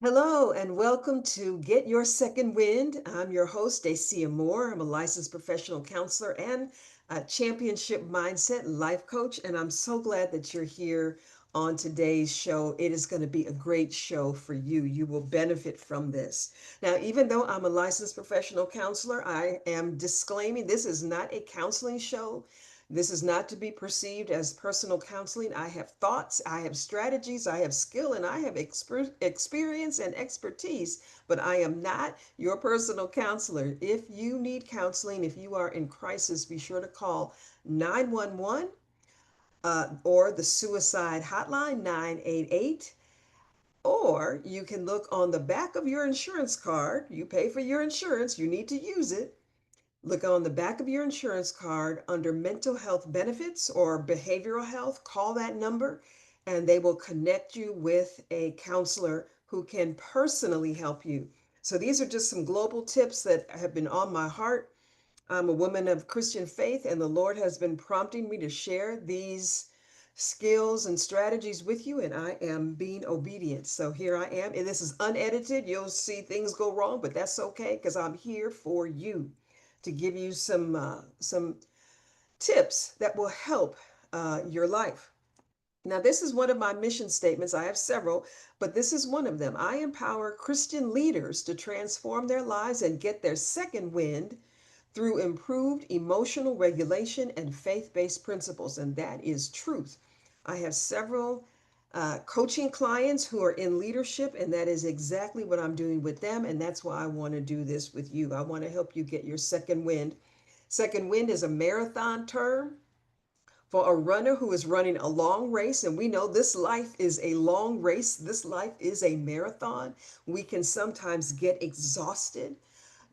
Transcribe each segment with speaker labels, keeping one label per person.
Speaker 1: Hello and welcome to Get Your Second Wind. I'm your host, Dacia Moore. I'm a licensed professional counselor and a championship mindset life coach, and I'm so glad that you're here on today's show. It is going to be a great show for you. You will benefit from this. Now, even though I'm a licensed professional counselor, I am disclaiming this is not a counseling show. This is not to be perceived as personal counseling. I have thoughts, I have strategies, I have skill, and I have experience and expertise, but I am not your personal counselor. If you need counseling, if you are in crisis, be sure to call 911 or the suicide hotline 988. Or you can look on the back of your insurance card. You pay for your insurance, you need to use it. Look on the back of your insurance card under mental health benefits or behavioral health. Call that number and they will connect you with a counselor who can personally help you. So, these are just some global tips that have been on my heart. I'm a woman of Christian faith, and the Lord has been prompting me to share these skills and strategies with you, and I am being obedient. So, here I am. And this is unedited. You'll see things go wrong, but that's okay because I'm here for you to give you some tips that will help your life. Now, this is one of my mission statements. I have several, but this is one of them. I empower Christian leaders to transform their lives and get their second wind through improved emotional regulation and faith based principles. And that is truth. I have several coaching clients who are in leadership, and that is exactly what I'm doing with them. And that's why I want to do this with you. I want to help you get your second wind. Second wind is a marathon term for a runner who is running a long race. And we know this life is a long race, this life is a marathon. We can sometimes get exhausted,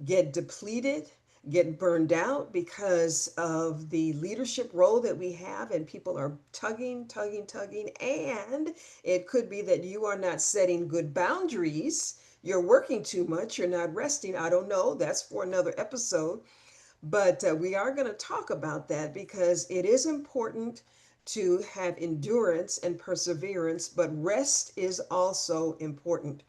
Speaker 1: get depleted, get burned out because of the leadership role that we have, and people are tugging. And it could be that you are not setting good boundaries. You're working too much, you're not resting. I don't know. That's for another episode. But we are going to talk about that because it is important to have endurance and perseverance, but rest is also important.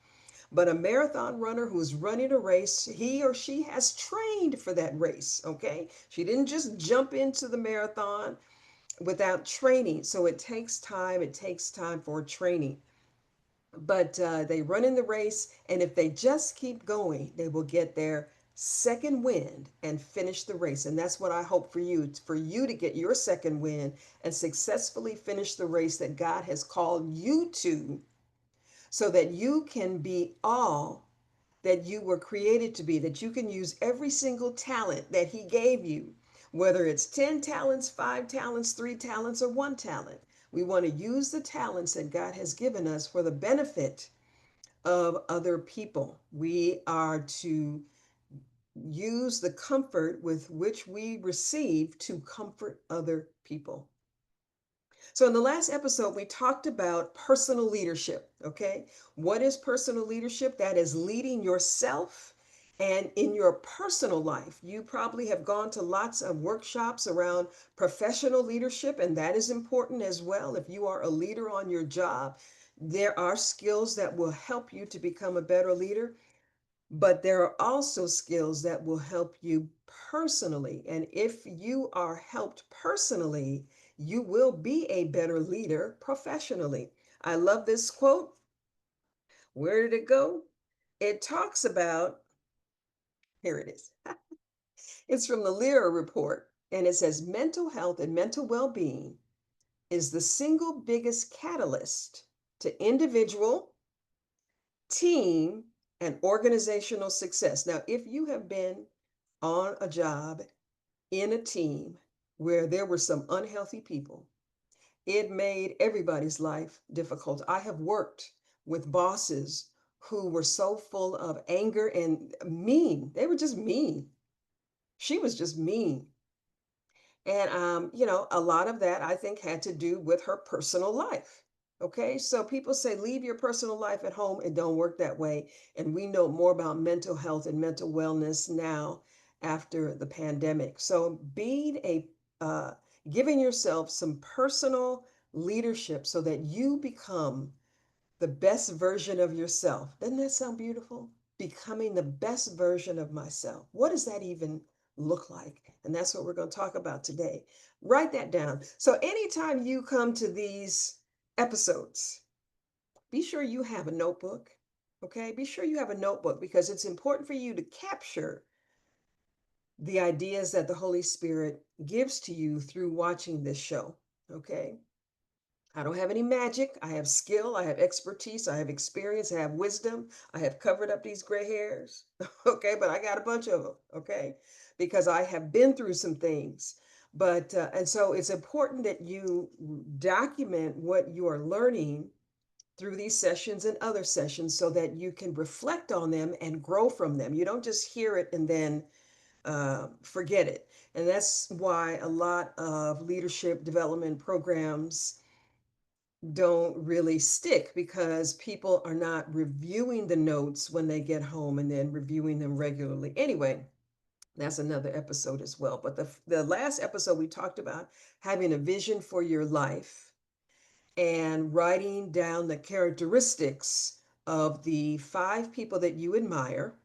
Speaker 1: But a marathon runner who's running a race, he or she has trained for that race, okay? She didn't just jump into the marathon without training. So it takes time for training. But they run in the race, and if they just keep going, they will get their second wind and finish the race. And that's what I hope for you to get your second wind and successfully finish the race that God has called you to, so that you can be all that you were created to be, that you can use every single talent that He gave you, whether it's 10 talents, 5 talents, 3 talents, or 1 talent. We want to use the talents that God has given us for the benefit of other people. We are to use the comfort with which we receive to comfort other people. So, in the last episode, we talked about personal leadership. Okay. What is personal leadership? That is leading yourself and in your personal life. You probably have gone to lots of workshops around professional leadership, and that is important as well. If you are a leader on your job, there are skills that will help you to become a better leader. But there are also skills that will help you personally. And if you are helped personally, you will be a better leader professionally. I love this quote. Where did it go? It talks about, here it is. It's from the Lira report. And it says mental health and mental well being is the single biggest catalyst to individual, team, and organizational success. Now, if you have been on a job in a team where there were some unhealthy people, it made everybody's life difficult. I have worked with bosses who were so full of anger and mean. They were just mean. She was just mean. And, a lot of that I think had to do with her personal life. Okay, so people say leave your personal life at home. It don't work that way. And we know more about mental health and mental wellness now after the pandemic. So being uh, giving yourself some personal leadership so that you become the best version of yourself. Doesn't that sound beautiful? Becoming the best version of myself. What does that even look like? And that's what we're going to talk about today. Write that down. So, anytime you come to these episodes, be sure you have a notebook. Okay, be sure you have a notebook because it's important for you to capture the ideas that the Holy Spirit gives to you through watching this show. Okay, I don't have any magic. I have skill. I have expertise. I have experience. I have wisdom. I have covered up these gray hairs. Okay, but I got a bunch of them. Okay, because I have been through some things. And so it's important that you document what you are learning through these sessions and other sessions so that you can reflect on them and grow from them. You don't just hear it and then forget it. And that's why a lot of leadership development programs don't really stick because people are not reviewing the notes when they get home and then reviewing them regularly. Anyway, that's another episode as well. But the last episode, we talked about having a vision for your life and writing down the characteristics of the 5 people that you admire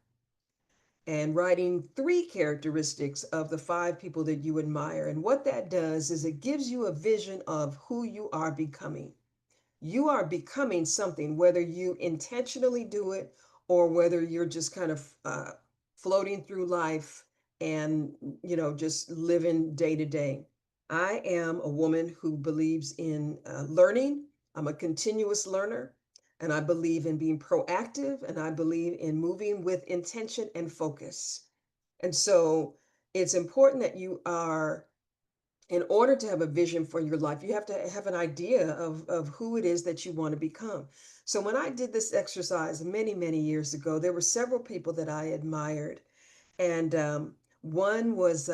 Speaker 1: and writing 3 characteristics of the 5 people that you admire. And what that does is it gives you a vision of who you are becoming. You are becoming something, whether you intentionally do it or whether you're just kind of floating through life and, just living day to day. I am a woman who believes in learning. I'm a continuous learner, and I believe in being proactive, and I believe in moving with intention and focus. And so it's important that you are, in order to have a vision for your life, you have to have an idea of who it is that you want to become. So when I did this exercise many, many years ago, there were several people that I admired. And one was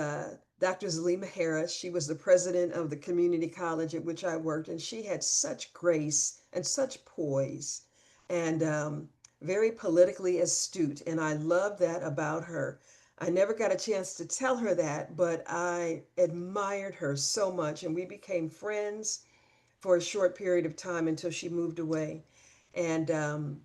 Speaker 1: Dr. Zalima Harris. She was the president of the community college at which I worked, and she had such grace and such poise and very politically astute. And I love that about her. I never got a chance to tell her that, but I admired her so much, and we became friends for a short period of time until she moved away. And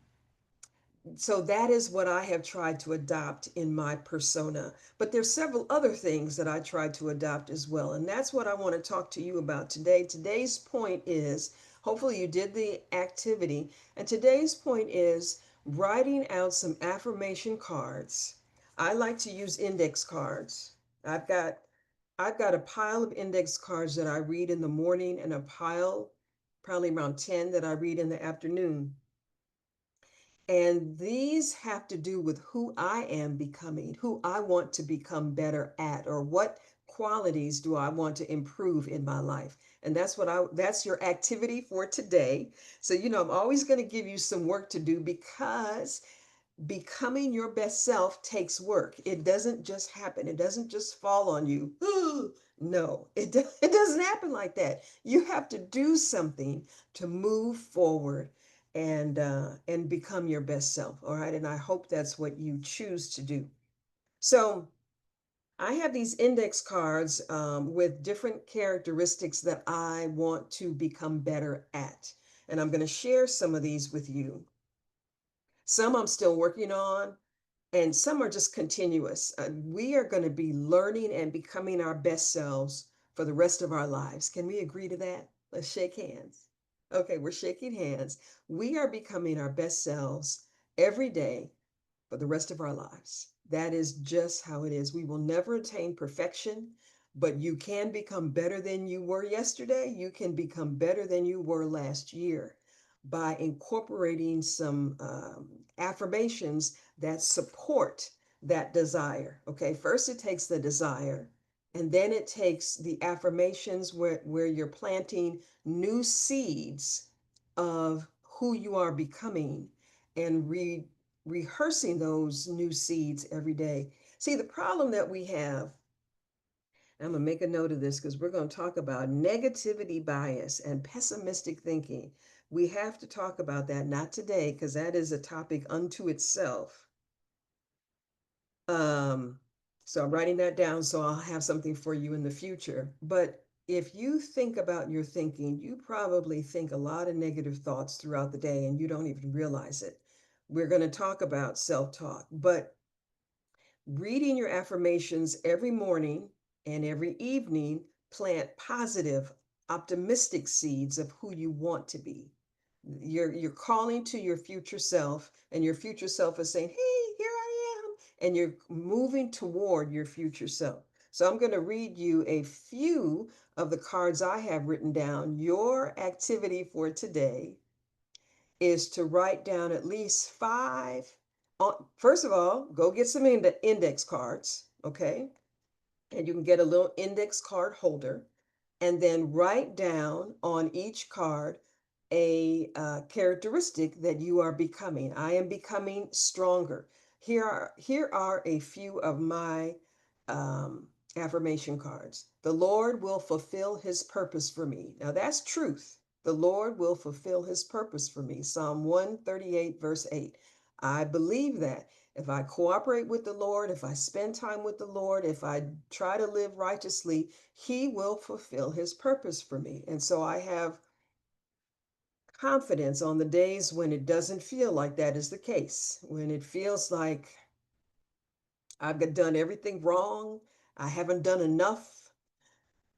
Speaker 1: so that is what I have tried to adopt in my persona. But there's several other things that I tried to adopt as well. And that's what I want to talk to you about today. Today's point is, hopefully you did the activity. And today's point is writing out some affirmation cards. I like to use index cards. I've got I've got a pile of index cards that I read in the morning and a pile, probably around 10, that I read in the afternoon. And these have to do with who I am becoming, who I want to become better at, or what qualities do I want to improve in my life. And that's your activity for today. So, I'm always going to give you some work to do because becoming your best self takes work. It doesn't just happen. It doesn't just fall on you. No, it doesn't happen like that. You have to do something to move forward and become your best self. All right. And I hope that's what you choose to do. So I have these index cards with different characteristics that I want to become better at. And I'm going to share some of these with you. Some I'm still working on, and some are just continuous. We are going to be learning and becoming our best selves for the rest of our lives. Can we agree to that? Let's shake hands. Okay, we're shaking hands. We are becoming our best selves every day for the rest of our lives. That is just how it is. We will never attain perfection, but you can become better than you were yesterday. You can become better than you were last year by incorporating some affirmations that support that desire. Okay, first it takes the desire, and then it takes the affirmations where you're planting new seeds of who you are becoming and rehearsing those new seeds every day. See, the problem that we have, I'm going to make a note of this because we're going to talk about negativity bias and pessimistic thinking. We have to talk about that, not today, because that is a topic unto itself. Um, so I'm writing that down so I'll have something for you in the future. But If you think about your thinking, you probably think a lot of negative thoughts throughout the day and you don't even realize it. We're going to talk about self talk, but reading your affirmations every morning and every evening plant positive, optimistic seeds of who you want to be. You're calling to your future self, and your future self is saying, "Hey, here I am," and you're moving toward your future self. So I'm going to read you a few of the cards I have written down. Your activity for today is to write down at least five. First of all, go get some index cards, okay? And you can get a little index card holder, and then write down on each card a characteristic that you are becoming. I am becoming stronger. Here are a few of my um, affirmation cards. The Lord will fulfill his purpose for me. Now that's truth. The Lord will fulfill his purpose for me. Psalm 138, verse 8. I believe that. If I cooperate with the Lord, if I spend time with the Lord, if I try to live righteously, he will fulfill his purpose for me. And so I have confidence on the days when it doesn't feel like that is the case, when it feels like I've done everything wrong, I haven't done enough,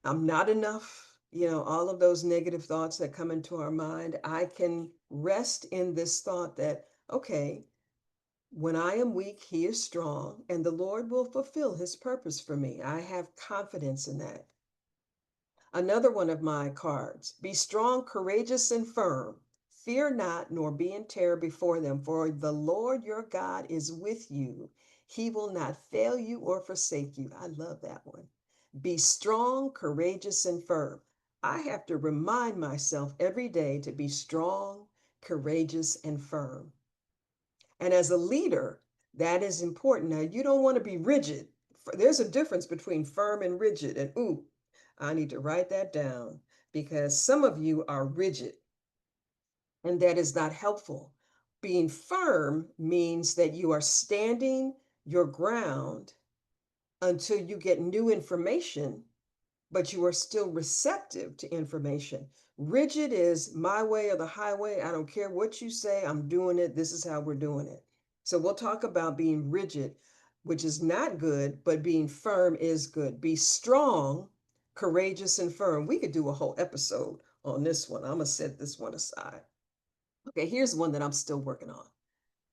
Speaker 1: I'm not enough, all of those negative thoughts that come into our mind. I can rest in this thought that, okay, when I am weak, he is strong, and the Lord will fulfill his purpose for me. I have confidence in that. Another one of my cards: be strong, courageous, and firm. Fear not, nor be in terror before them, for the Lord your God is with you. He will not fail you or forsake you. I love that one. Be strong, courageous, and firm. I have to remind myself every day to be strong, courageous, and firm. And as a leader, that is important. Now, you don't want to be rigid. There's a difference between firm and rigid. And ooh, I need to write that down because some of you are rigid, and that is not helpful. Being firm means that you are standing your ground until you get new information, but you are still receptive to information. Rigid is my way or the highway. I don't care what you say, I'm doing it. This is how we're doing it. So we'll talk about being rigid, which is not good, but being firm is good. Be strong, courageous, and firm. We could do a whole episode on this one. I'm going to set this one aside. Okay, here's one that I'm still working on.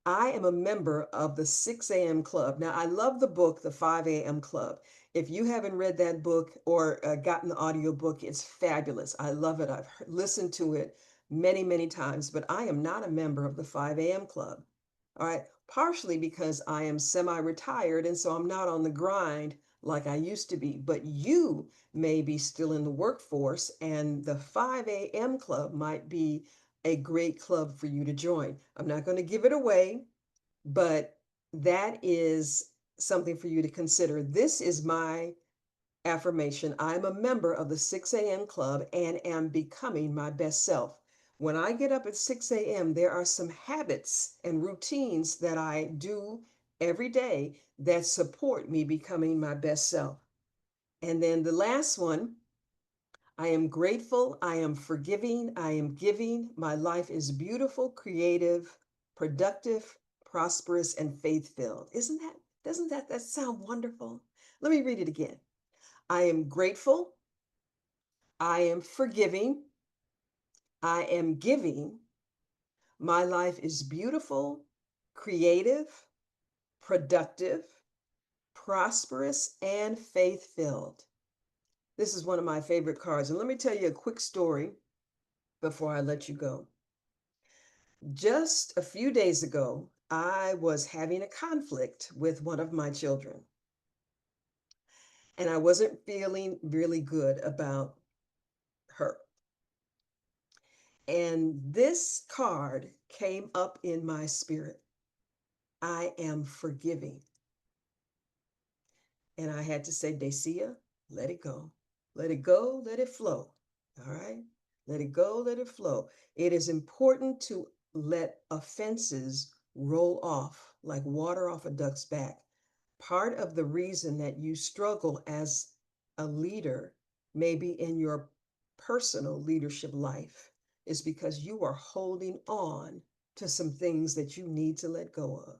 Speaker 1: I am a member of the 6 a.m. Club. Now, I love the book, The 5 a.m. Club. If you haven't read that book or gotten the audio book, it's fabulous. I love it. I've listened to it many, many times, but I am not a member of the 5 a.m. Club. All right. Partially because I am semi retired, and so I'm not on the grind like I used to be. But you may be still in the workforce, and the 5 a.m. Club might be a great club for you to join. I'm not going to give it away, but that is something for you to consider. This is my affirmation. I'm a member of the 6 a.m. Club and am becoming my best self. When I get up at 6 a.m., there are some habits and routines that I do every day that support me becoming my best self. And then the last one: I am grateful, I am forgiving, I am giving. My life is beautiful, creative, productive, prosperous, and faith-filled. Doesn't that sound wonderful? Let me read it again. I am grateful, I am forgiving, I am giving. My life is beautiful, creative, productive, prosperous, and faith-filled. This is one of my favorite cards. And let me tell you a quick story before I let you go. Just a few days ago, I was having a conflict with one of my children, and I wasn't feeling really good about her. And this card came up in my spirit: I am forgiving. And I had to say, Dacia, let it go. Let it go, let it flow. All right? Let it go, let it flow. It is important to let offenses roll off like water off a duck's back. Part of the reason that you struggle as a leader maybe in your personal leadership life, is because you are holding on to some things that you need to let go of.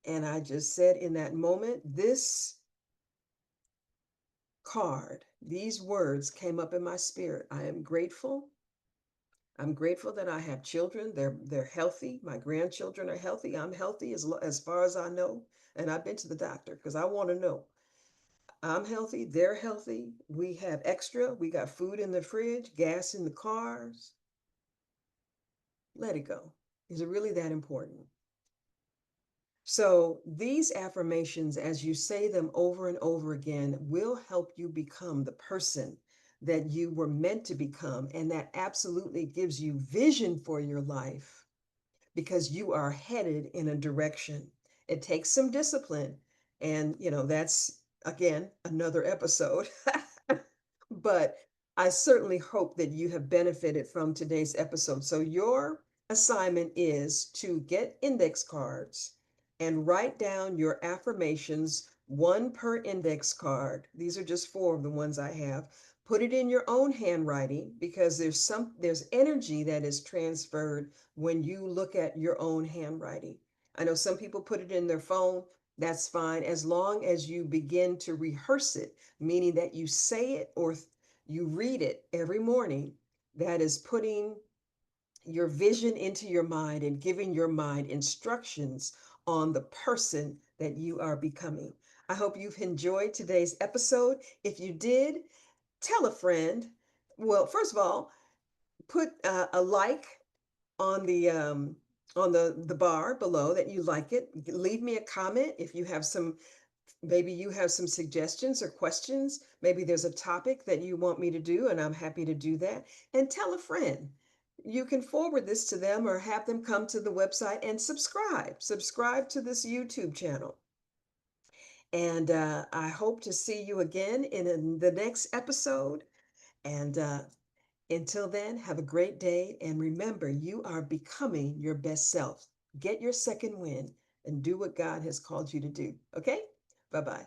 Speaker 1: And I just said in that moment, this card, these words came up in my spirit. I am grateful. I'm grateful that I have children. They're healthy. My grandchildren are healthy. I'm healthy as far as I know. And I've been to the doctor because I want to know. I'm healthy. They're healthy. We have extra. We got food in the fridge, gas in the cars. Let it go. Is it really that important? So, these affirmations, as you say them over and over again, will help you become the person that you were meant to become. And that absolutely gives you vision for your life because you are headed in a direction. It takes some discipline. And, that's again another episode. But I certainly hope that you have benefited from today's episode. So, your assignment is to get index cards and write down your affirmations, one per index card. These are just four of the ones I have. Put it in your own handwriting because there's energy that is transferred when you look at your own handwriting. I know some people put it in their phone. That's fine as long as you begin to rehearse it, meaning that you say it or you read it every morning. That is putting your vision into your mind and giving your mind instructions on the person that you are becoming. I hope you've enjoyed today's episode. If you did, tell a friend. Well, first of all, put a like on the bar below that you like it. Leave me a comment if you have some. Maybe you have some suggestions or questions. Maybe there's a topic that you want me to do, and I'm happy to do that. And tell a friend. You can forward this to them or have them come to the website and subscribe. Subscribe to this YouTube channel. And I hope to see you again in the next episode. And until then, have a great day. And remember, you are becoming your best self. Get your second win and do what God has called you to do. Okay? Bye bye.